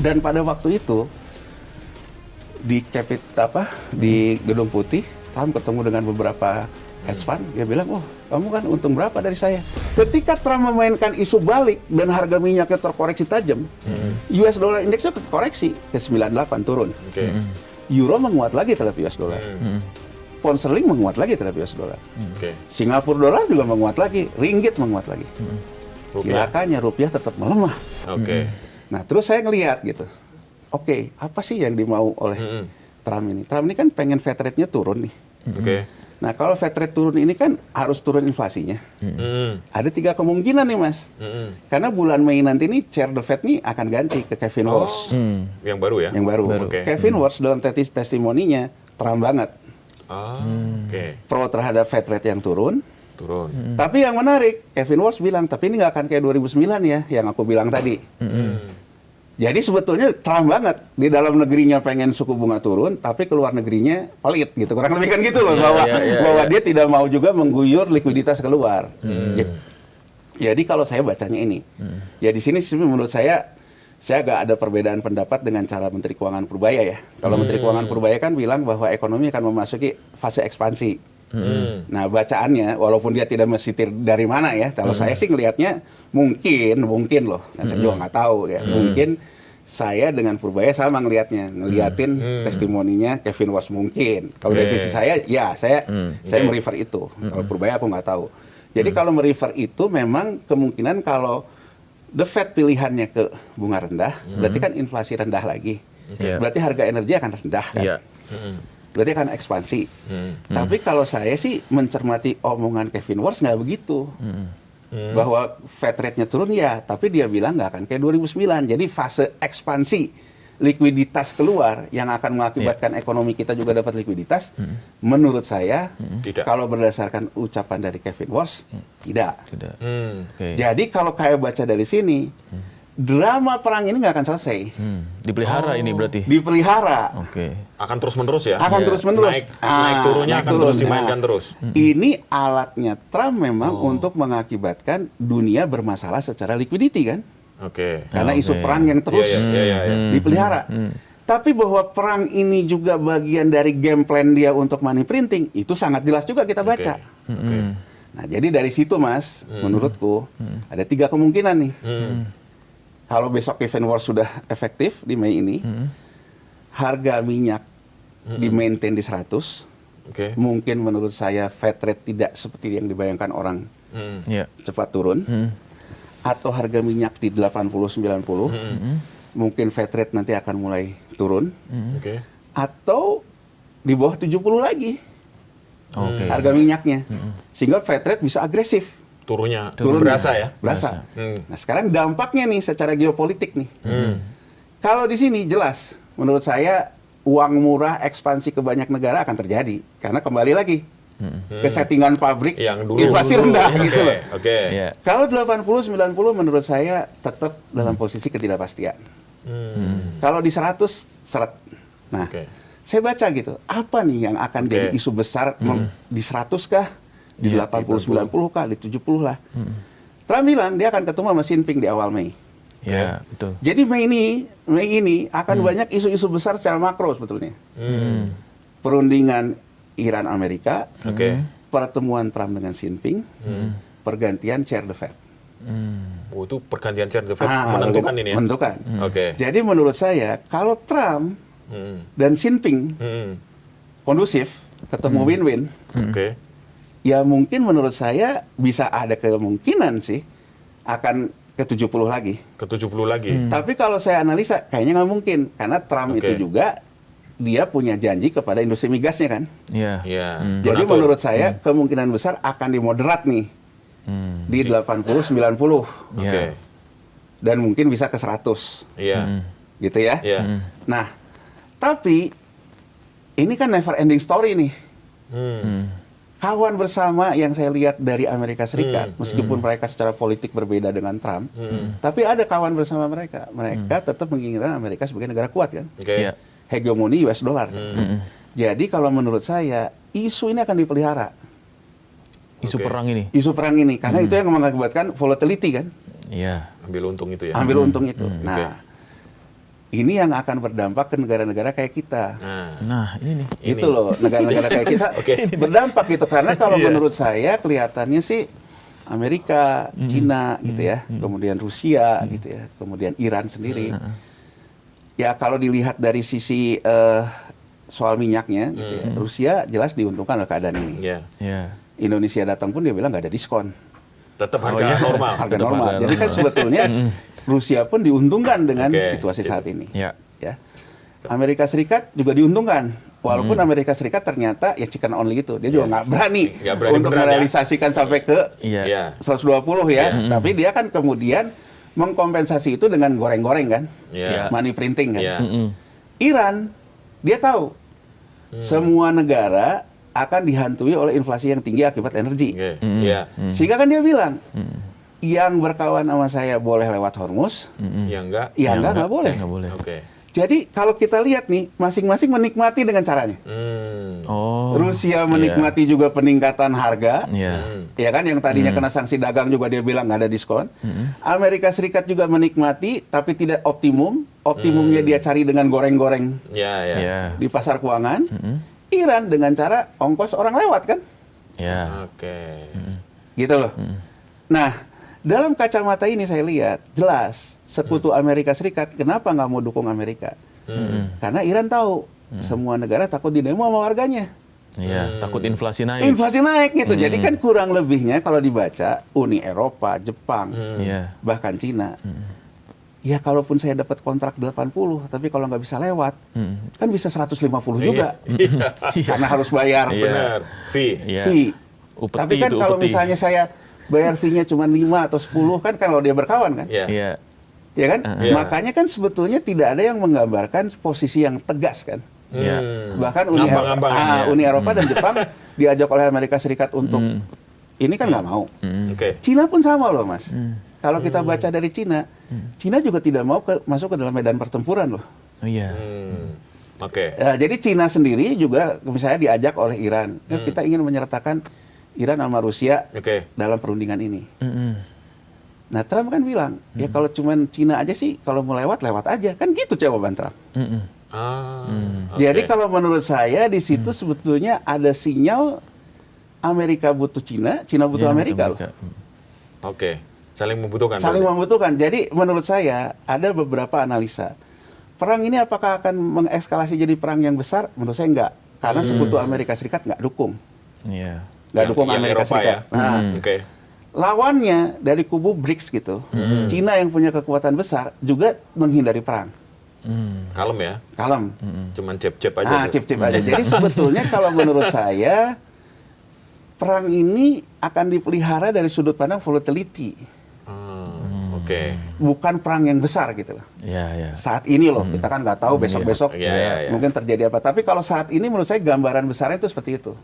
Dan pada waktu itu di di Gedung Putih, Trump ketemu dengan beberapa hedge fund, dia bilang, oh kamu kan untung berapa dari saya? Ketika Trump memainkan isu balik dan harga minyaknya terkoreksi tajam, US dollar indeksnya koreksi ke 98 turun. Euro menguat lagi terhadap US dollar. Pound sterling menguat lagi terhadap US dollar. Singapura dollar juga menguat lagi, ringgit menguat lagi. Cilakanya rupiah tetap melemah. Nah terus saya ngelihat gitu, oke, apa sih yang dimau oleh Trump ini? Trump ini kan pengen Fed rate-nya turun nih. Nah kalau Fed rate turun ini kan harus turun inflasinya. Ada 3 kemungkinan nih Mas. Karena bulan Mei nanti nih Chair the Fed nih akan ganti ke Kevin Warsh. Yang baru ya? Yang baru. Kevin Warsh dalam testimoninya Trump banget. Pro terhadap Fed rate yang turun. Tapi yang menarik, Kevin Warsh bilang, tapi ini nggak akan kayak 2009 ya, yang aku bilang tadi. Jadi sebetulnya Trump banget, di dalam negerinya pengen suku bunga turun, tapi keluar negerinya pelit gitu, kurang lebih kan gitu loh, bahwa dia tidak mau juga mengguyur likuiditas keluar. Jadi kalau saya bacanya ini, ya di sini menurut saya agak ada perbedaan pendapat dengan cara Menteri Keuangan Purbaya ya. Kalau Menteri Keuangan Purbaya kan bilang bahwa ekonomi akan memasuki fase ekspansi. Nah bacaannya, walaupun dia tidak mesitir dari mana ya, kalau saya sih ngelihatnya mungkin loh, kan saya juga nggak tahu ya, mungkin saya dengan Purbaya sama ngeliatin testimoninya Kevin Warsh mungkin. Kalau dari sisi saya, ya saya merefer itu. Kalau Purbaya aku nggak tahu. Jadi kalau merefer itu memang kemungkinan kalau The Fed pilihannya ke bunga rendah, berarti kan inflasi rendah lagi. Berarti harga energi akan rendah kan. Berarti akan ekspansi. Tapi kalau saya sih mencermati omongan Kevin Warsh nggak begitu. Bahwa Fed rate-nya turun ya, tapi dia bilang nggak akan kayak 2009. Jadi fase ekspansi likuiditas keluar yang akan mengakibatkan ekonomi kita juga dapat likuiditas. Menurut saya, kalau berdasarkan ucapan dari Kevin Warsh, tidak. Jadi kalau kayak baca dari sini, drama perang ini nggak akan selesai. Dipelihara ini berarti? Dipelihara. Akan terus-menerus ya? Akan terus-menerus. Naik turunnya akan terus dimainkan terus. Ini alatnya Trump memang untuk mengakibatkan dunia bermasalah secara liquidity kan? Karena isu perang yang terus dipelihara. Tapi bahwa perang ini juga bagian dari game plan dia untuk money printing, itu sangat jelas juga kita baca. Nah jadi dari situ Mas, menurutku ada 3 kemungkinan nih. Kalau besok Kevin Warsh sudah efektif di Mei ini, harga minyak di-maintain di 100, mungkin menurut saya Fed rate tidak seperti yang dibayangkan orang cepat turun, atau harga minyak di 80-90, mungkin Fed rate nanti akan mulai turun, atau di bawah 70 lagi harga minyaknya, sehingga Fed rate bisa agresif. Turunnya berasa ya? Berasa. Nah sekarang dampaknya nih secara geopolitik nih. Kalau di sini jelas, menurut saya uang murah ekspansi ke banyak negara akan terjadi. Karena kembali lagi ke settingan pabrik yang dulu, inflasi rendah gitu loh. Kalau 80-90 menurut saya tetap dalam posisi ketidakpastian. Kalau di 100, seret. Nah saya baca gitu, apa nih yang akan jadi isu besar di 100 kah? Di 80-90 kah, di 70 lah. Trump bilang dia akan ketemu sama Xi Jinping di awal Mei. Betul. Jadi Mei ini akan banyak isu-isu besar secara makro sebetulnya. Perundingan Iran-Amerika, pertemuan Trump dengan Xi Jinping, pergantian Chair the Fed. Itu pergantian Chair the Fed menentukan ini ya? Menentukan. Jadi menurut saya, kalau Trump dan Xi Jinping kondusif, ketemu win-win, ya mungkin menurut saya bisa ada kemungkinan sih akan ke 70 lagi. Ke 70 lagi. Tapi kalau saya analisa kayaknya nggak mungkin karena Trump itu juga dia punya janji kepada industri migasnya kan. Jadi menurut saya kemungkinan besar akan dimoderat nih di 80-90. Dan mungkin bisa ke 100. Gitu ya. Nah, tapi ini kan never ending story nih. Kawan bersama yang saya lihat dari Amerika Serikat, meskipun mereka secara politik berbeda dengan Trump, tapi ada kawan bersama mereka. Mereka tetap menginginkan Amerika sebagai negara kuat kan, hegemoni US dollar. Jadi kalau menurut saya isu ini akan dipelihara. Isu perang ini. Isu perang ini, karena itu yang mengakibatkan volatility kan. Ambil untung itu ya. Ambil untung itu. Nah, Ini yang akan berdampak ke negara-negara kayak kita. Nah, ini nih. Itu loh, negara-negara kayak kita berdampak gitu. Karena kalau menurut saya kelihatannya sih Amerika, Cina gitu ya, kemudian Rusia gitu ya, kemudian Iran sendiri. Ya kalau dilihat dari sisi soal minyaknya gitu ya, Rusia jelas diuntungkan oleh keadaan ini. Indonesia datang pun dia bilang nggak ada diskon. Tetap harga normal. Harga normal. Jadi kan sebetulnya Rusia pun diuntungkan dengan situasi saat ini. Ya. Amerika Serikat juga diuntungkan. Walaupun Amerika Serikat ternyata ya chicken only gitu. Dia juga nggak berani untuk merealisasikan sampai ke 120 ya. Tapi dia kan kemudian mengkompensasi itu dengan goreng-goreng kan. Money printing kan. Iran, dia tahu semua negara akan dihantui oleh inflasi yang tinggi akibat energi. Sehingga kan dia bilang, yang berkawan sama saya boleh lewat Hormuz, yang enggak, nggak boleh. Jadi kalau kita lihat nih, masing-masing menikmati dengan caranya. Rusia menikmati juga peningkatan harga, ya kan, yang tadinya kena sanksi dagang juga dia bilang nggak ada diskon. Amerika Serikat juga menikmati, tapi tidak optimum. Optimumnya dia cari dengan goreng-goreng di pasar keuangan. Iran dengan cara ongkos orang lewat kan? Gitu loh. Nah, dalam kacamata ini saya lihat jelas sekutu Amerika Serikat kenapa nggak mau dukung Amerika? Karena Iran tahu semua negara takut didemo sama warganya. Takut inflasi naik. Inflasi naik gitu. Jadi kan kurang lebihnya kalau dibaca Uni Eropa, Jepang, bahkan Cina. Ya kalaupun saya dapat kontrak 80, tapi kalau nggak bisa lewat, kan bisa 150 juga. Karena harus bayar fee. Tapi kan kalau misalnya saya bayar fee-nya cuma 5 atau 10 kan kalau dia berkawan kan? Ya kan? Makanya kan sebetulnya tidak ada yang menggambarkan posisi yang tegas kan? Bahkan Uni Eropa dan Jepang diajak oleh Amerika Serikat untuk ini kan nggak mau. Cina pun sama loh Mas. Kalau kita baca dari Cina, Cina juga tidak mau masuk ke dalam medan pertempuran loh. Jadi Cina sendiri juga misalnya diajak oleh Iran, kita ingin menyertakan Iran sama Rusia dalam perundingan ini. Nah Trump kan bilang, ya kalau cuma Cina aja sih, kalau mau lewat aja, kan gitu jawaban Trump. Jadi kalau menurut saya di situ sebetulnya ada sinyal Amerika butuh Cina, Cina butuh Amerika loh. Saling membutuhkan. Saling membutuhkan. Jadi menurut saya ada beberapa analisa. Perang ini apakah akan mengekskalasi jadi perang yang besar? Menurut saya enggak. Karena sekutu Amerika Serikat nggak dukung. Nggak dukung Amerika Serikat. Lawannya dari kubu BRICS gitu. Cina yang punya kekuatan besar juga menghindari perang. Kalem ya? Kalem. Cuman cep-cep aja. Cep-cep aja. Jadi sebetulnya kalau menurut saya perang ini akan dipelihara dari sudut pandang volatility. Bukan perang yang besar gitu loh. Saat ini loh, kita kan nggak tahu besok-besok mungkin terjadi apa. Tapi kalau saat ini menurut saya gambaran besarnya itu seperti itu.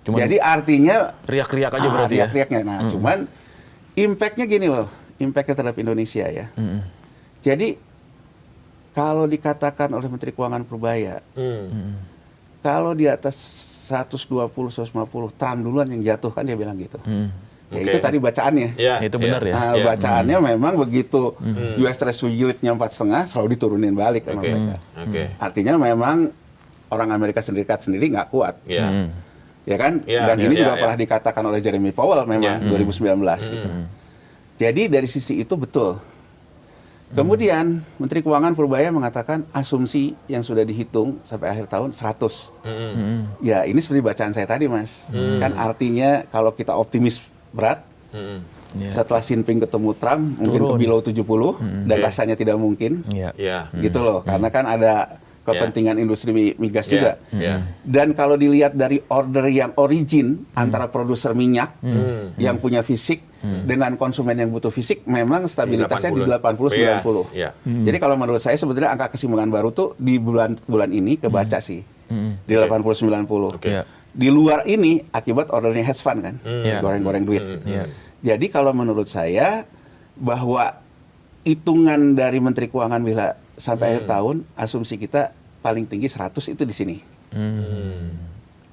Jadi artinya riak-riak aja berarti ya. Riak-riaknya. Nah, cuman impact-nya gini loh, impact-nya terhadap Indonesia ya. Jadi kalau dikatakan oleh Menteri Keuangan Purbaya, kalau di atas 120, 150, Trump duluan yang jatuh kan dia bilang gitu. Ya itu tadi bacaannya. Itu benar ya. Bacaannya memang begitu US Treasury yield-nya 4,5 selalu diturunin balik sama mereka. Artinya memang orang Amerika Serikat sendiri nggak kuat. Ya kan? Dan ini juga pernah dikatakan oleh Jeremy Powell memang 2019 gitu. Jadi dari sisi itu betul. Kemudian Menteri Keuangan Purbaya mengatakan asumsi yang sudah dihitung sampai akhir tahun 100. Ya ini seperti bacaan saya tadi Mas. Kan artinya kalau kita optimis berat, setelah Xi Jinping ketemu Trump mungkin ke below 70 dan rasanya tidak mungkin. Gitu loh. Karena kan ada kepentingan industri migas juga. Dan kalau dilihat dari order yang origin antara produser minyak yang punya fisik dengan konsumen yang butuh fisik, memang stabilitasnya di 80-90. Jadi kalau menurut saya sebetulnya angka keseimbangan baru tuh di bulan ini kebaca sih di 80-90. Di luar ini akibat ordernya hedge fund kan, goreng-goreng duit. Jadi kalau menurut saya bahwa hitungan dari Menteri Keuangan bila sampai akhir tahun asumsi kita paling tinggi 100 itu di sini.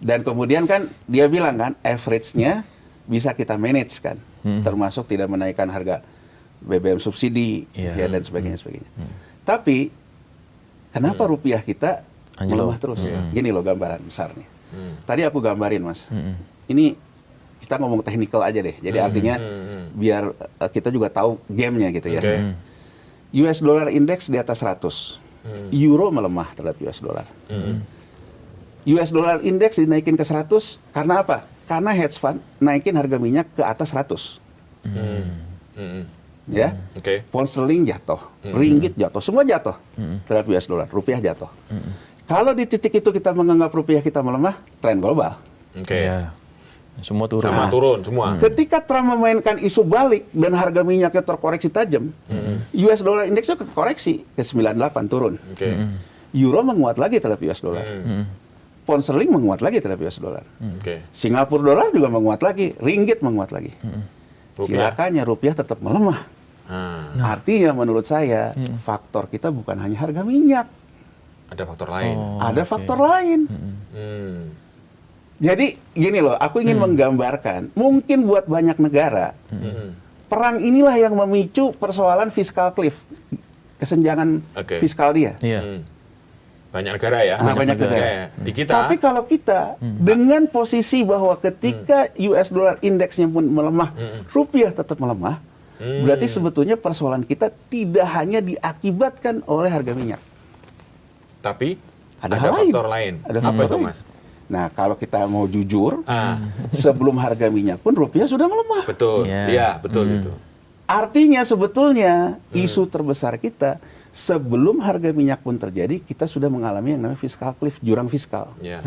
Dan kemudian kan dia bilang kan average-nya bisa kita manage kan, termasuk tidak menaikkan harga BBM subsidi dan sebagainya. Tapi kenapa rupiah kita Anjlok. melemah terus? Gini loh gambaran besarnya. Tadi aku gambarin, Mas. Mm-mm. Ini kita ngomong technical aja deh. Jadi artinya biar kita juga tahu gamenya gitu ya. Oke. US dollar index di atas 100. Euro melemah terhadap US dollar. US dollar index dinaikin ke 100 karena apa? Karena hedge fund naikin harga minyak ke atas 100. Ya. Oke. Pound sterling jatuh, ringgit jatuh, semua jatuh terhadap US dollar, rupiah jatuh. Kalau di titik itu kita menganggap rupiah kita melemah, tren global. Oke. Iya. Semua turun. Sama turun semua. Ketika Trump memainkan isu balik dan harga minyaknya terkoreksi tajam, US dollar indeksnya koreksi ke 98 turun. Oke. Euro menguat lagi terhadap US dollar. Pound sterling menguat lagi terhadap US dollar. Oke. Singapura dolar juga menguat lagi, ringgit menguat lagi. Rupiah. Cilakanya rupiah tetap melemah. Artinya menurut saya faktor kita bukan hanya harga minyak, Ada faktor lain. ada faktor lain. Jadi gini loh, aku ingin menggambarkan, mungkin buat banyak negara, perang inilah yang memicu persoalan fiscal cliff, kesenjangan Oke. fiskal dia. Iya. Banyak negara ya. Banyak negara. ya. Di kita. Tapi kalau kita dengan posisi bahwa ketika US dollar indeksnya pun melemah, rupiah tetap melemah, berarti sebetulnya persoalan kita tidak hanya diakibatkan oleh harga minyak. Tapi Ada ada hal lain. faktor lain. Ada Apa faktor itu, lain. Mas? Nah, kalau kita mau jujur, Ah, sebelum harga minyak pun rupiah sudah melemah. betul. Iya. Iya, betul itu. Artinya sebetulnya isu terbesar kita sebelum harga minyak pun terjadi, kita sudah mengalami yang namanya fiscal cliff, jurang fiskal. Iya.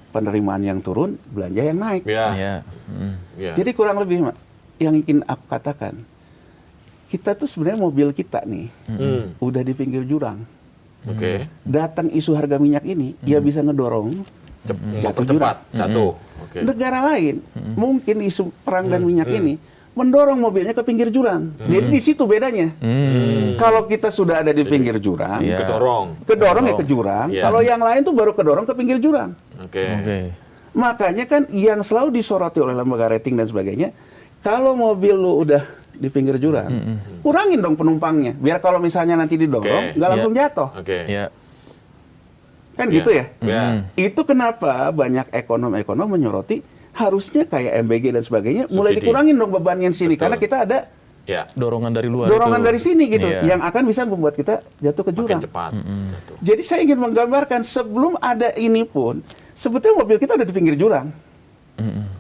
Penerimaan yang turun, belanja yang naik. Iya. Iya. Iya. Jadi kurang lebih, Mak, yang ingin aku katakan, kita tuh sebenarnya mobil kita nih, udah di pinggir jurang. Oke. Datang isu harga minyak ini, ya bisa ngedorong jatuh Cepat, jurang. jatuh. Oke. Negara lain, mungkin isu perang dan minyak ini, mendorong mobilnya ke pinggir jurang. Jadi di situ bedanya. Kalau kita sudah ada di pinggir jurang, Iya. kedorong ya ke jurang. Iya. Kalau yang lain tuh baru kedorong ke pinggir jurang. Oke. Oke. Makanya kan yang selalu disoroti oleh lembaga rating dan sebagainya, kalau mobil lu udah di pinggir jurang, kurangin dong penumpangnya. Biar kalau misalnya nanti didorong, Oke. nggak langsung jatuh. Oke. Iya. Kan Iya. gitu ya? Iya. Itu kenapa banyak ekonom-ekonom menyoroti harusnya kayak MBG dan sebagainya mulai Subsidi. dikurangin dong bebannya di sini. Betul. Karena kita ada Ya. Dorongan dari luar. dorongan itu. dari sini gitu, Iya. yang akan bisa membuat kita jatuh ke Makin jurang. cepat. Jatuh. Jadi saya ingin menggambarkan sebelum ada ini pun, sebetulnya mobil kita ada di pinggir jurang.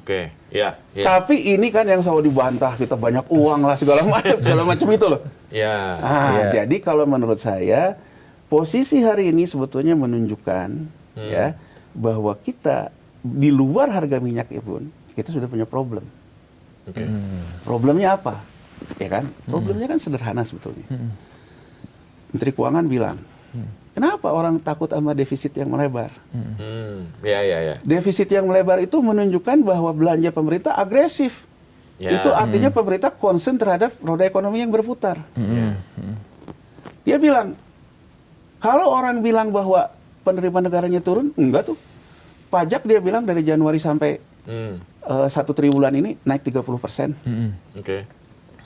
Oke. Iya. Iya. Tapi ini kan yang selalu dibantah, kita banyak uang lah segala macam itu loh. Iya. Iya. Jadi kalau menurut saya posisi hari ini sebetulnya menunjukkan ya bahwa kita di luar harga minyak pun kita sudah punya problem. Oke. Problemnya apa? Ya kan? Problemnya kan sederhana sebetulnya. Menteri Keuangan bilang, kenapa orang takut sama defisit yang melebar? Iya, iya, iya. Defisit yang melebar itu menunjukkan bahwa belanja pemerintah agresif. Ya. Itu artinya pemerintah concern terhadap roda ekonomi yang berputar. Iya. Dia bilang, kalau orang bilang bahwa penerimaan negaranya turun, enggak tuh. Pajak dia bilang dari Januari sampai 1 triwulan ini naik 30%. Oke.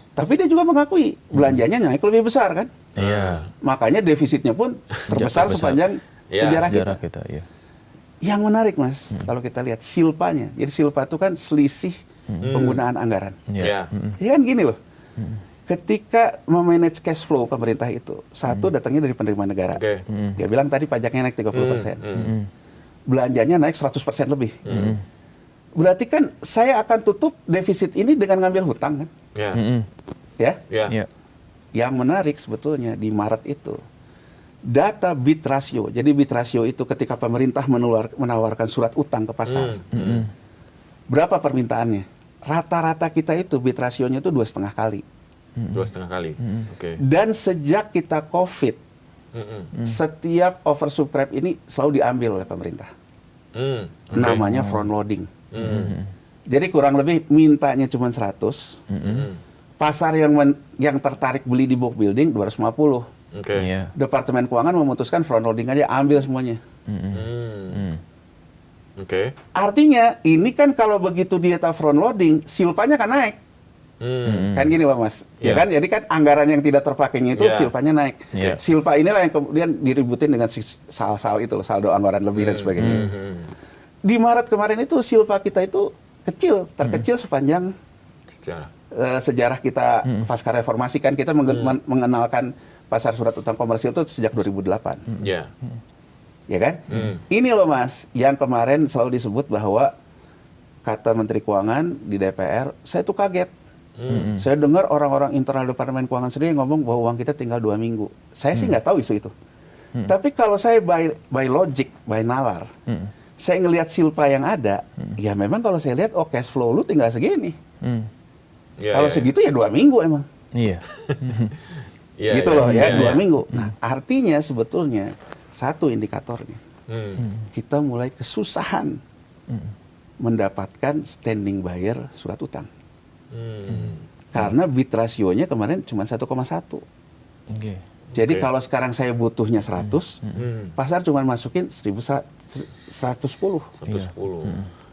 Tapi dia juga mengakui belanjanya naik lebih besar kan. Iya. Makanya defisitnya pun terbesar Terbesar. sepanjang Iya, sejarah kita. Sejarah kita, iya. Yang menarik Mas, kalau kita lihat silpanya. Jadi silpa itu kan selisih penggunaan anggaran. Iya. Ya kan gini loh. Ketika memanage cash flow pemerintah itu, satu datangnya dari penerimaan negara. Oke. Dia bilang tadi pajaknya naik 30%. Belanjanya naik 100% lebih. Berarti kan saya akan tutup defisit ini dengan ngambil hutang kan? Iya. Ya. Iya. Iya. Yang menarik sebetulnya di Maret itu data bid ratio. Jadi bid ratio itu ketika pemerintah menawarkan surat utang ke pasar. Berapa permintaannya? Rata-rata kita itu bid rasionya itu 2,5 kali. 2,5 kali. Oke. Dan sejak kita COVID, setiap oversubscribe ini selalu diambil oleh pemerintah. Oke. Namanya front loading. Jadi kurang lebih mintanya cuma 100. Pasar yang tertarik beli di book building 250. Oke. Iya. Departemen Keuangan memutuskan front loading aja, ambil semuanya. Oke. Artinya ini kan kalau begitu dia front loading, silpanya kan naik. Kan gini loh Mas, ya kan? Jadi kan anggaran yang tidak terpakainya itu silpanya naik. Silpa inilah yang kemudian diributin dengan sal-sal itu, saldo anggaran lebih dan sebagainya. Di Maret kemarin itu silpa kita itu kecil, terkecil sepanjang sejarah kita pasca reformasi. Kan kita mengenalkan pasar surat utang komersil itu sejak 2008. Ya kan? Ini loh Mas, yang kemarin selalu disebut bahwa kata Menteri Keuangan di DPR, saya tuh kaget. Saya dengar orang-orang internal Departemen Keuangan sendiri ngomong bahwa uang kita tinggal 2 minggu. Saya sih nggak tahu isu itu. Tapi kalau saya by logic, by nalar, saya ngelihat silpa yang ada, ya memang kalau saya lihat, cash flow lu tinggal segini. Kalau segitu ya 2 minggu emang. Iya. Gitu loh ya, 2 minggu. Nah, artinya sebetulnya satu indikatornya, kita mulai kesusahan mendapatkan standing buyer surat utang. Karena bid rasionya kemarin cuma 1,1. Jadi kalau sekarang saya butuhnya 100, pasar cuma masukin 110.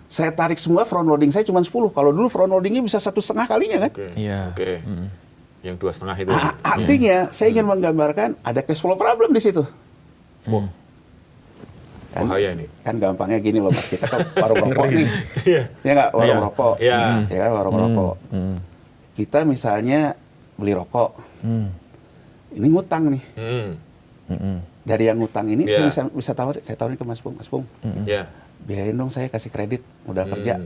Saya tarik semua, front loading saya cuma 10. Kalau dulu front loadingnya bisa 1,5 kalinya kan? Yang 2,5 itu. Artinya saya ingin menggambarkan ada cash flow problem di situ. Bahaya ini. Kan gampangnya gini loh Mas, kita kan warung rokok nih. Ya nggak, warung rokok. Ya kan, warung rokok. Kita misalnya beli rokok. Ini ngutang nih. Dari yang ngutang ini saya bisa tawarin ke Mas Pung. Mas Pung, biayain dong saya kasih kredit modal kerja.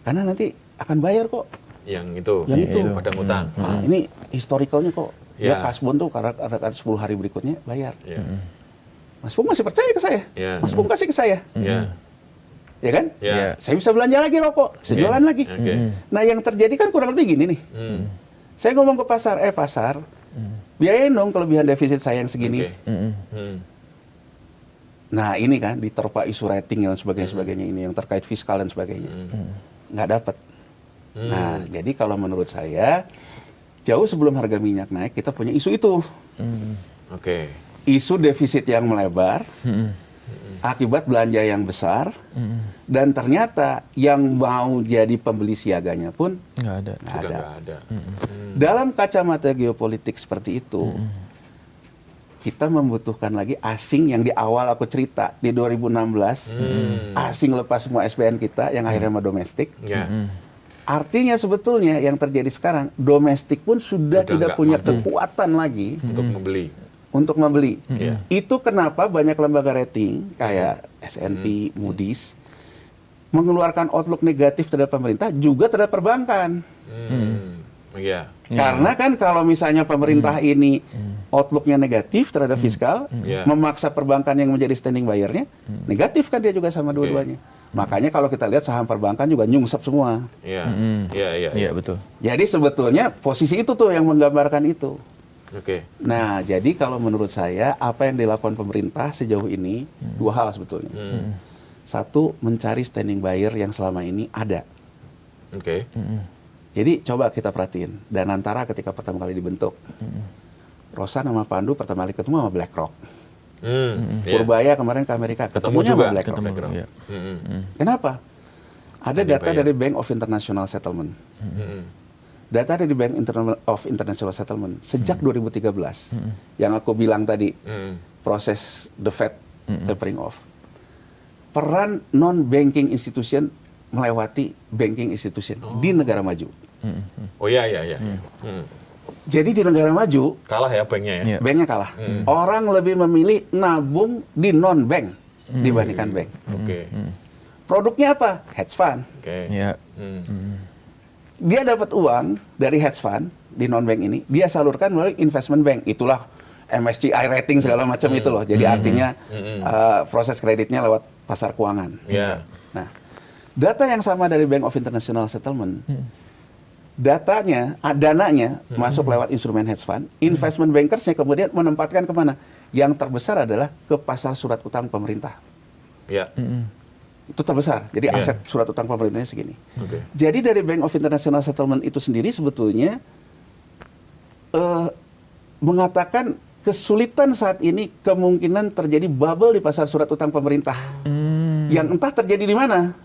Karena nanti akan bayar kok. Yang itu pada ngutang. Nah, ini historicalnya kok. Ya kasbon tuh karena 10 hari berikutnya bayar. Mas Pung masih percaya ke saya. Mas Pung kasih ke saya. Ya kan? Saya bisa belanja lagi rokok, bisa jualan lagi. Nah, yang terjadi kan kurang lebih gini nih. Saya ngomong ke pasar, pasar, biayain dong kelebihan defisit saya yang segini. Nah, ini kan diterpa isu rating dan sebagainya ini yang terkait fiskal dan sebagainya. Nggak dapat. Nah, jadi kalau menurut saya jauh sebelum harga minyak naik kita punya isu itu. Isu defisit yang melebar, akibat belanja yang besar, dan ternyata yang mau jadi pembeli siaganya pun nggak ada. Dalam kacamata geopolitik seperti itu, kita membutuhkan lagi asing yang di awal aku cerita di 2016, asing lepas semua SBN kita yang akhirnya sama domestik. Artinya sebetulnya yang terjadi sekarang, domestik pun sudah tidak punya kekuatan lagi untuk membeli. Itu kenapa banyak lembaga rating kayak S&P, Moody's mengeluarkan outlook negatif terhadap pemerintah juga terhadap perbankan. Karena kan kalau misalnya pemerintah ini outlooknya negatif terhadap fiskal, memaksa perbankan yang menjadi standing buyer-nya, negatif kan dia juga sama dua-duanya. Makanya kalau kita lihat saham perbankan juga nyungsep semua. Iya, betul. Jadi sebetulnya posisi itu tuh yang menggambarkan itu. Nah, jadi kalau menurut saya apa yang dilakukan pemerintah sejauh ini dua hal sebetulnya. Satu, mencari standing buyer yang selama ini ada. Jadi coba kita perhatiin. Danantara ketika pertama kali dibentuk, Rosan sama Pandu pertama kali ketemu sama BlackRock. Purbaya kemarin ke Amerika ketemunya sama BlackRock. Kenapa? Ada data dari Bank of International Settlement. Data dari Bank of International Settlement sejak 2013 yang aku bilang tadi, proses the Fed tapering off, peran non-banking institution melewati banking institution di negara maju. Jadi di negara maju kalah ya banknya ya. Banknya kalah. Orang lebih memilih nabung di non-bank dibandingkan bank. Produknya apa? Hedge fund. Dia dapat uang dari hedge fund di non-bank ini, dia salurkan melalui investment bank. Itulah MSCI rating segala macam itu loh. Jadi artinya proses kreditnya lewat pasar keuangan. Nah, data yang sama dari Bank of International Settlement, dananya masuk lewat instrumen hedge fund, investment bankersnya kemudian menempatkan kemana? Yang terbesar adalah ke pasar surat utang pemerintah. Itu terbesar. Jadi aset surat utang pemerintahnya segini. Jadi dari Bank of International Settlement itu sendiri sebetulnya mengatakan kesulitan saat ini kemungkinan terjadi bubble di pasar surat utang pemerintah. Yang entah terjadi di mana.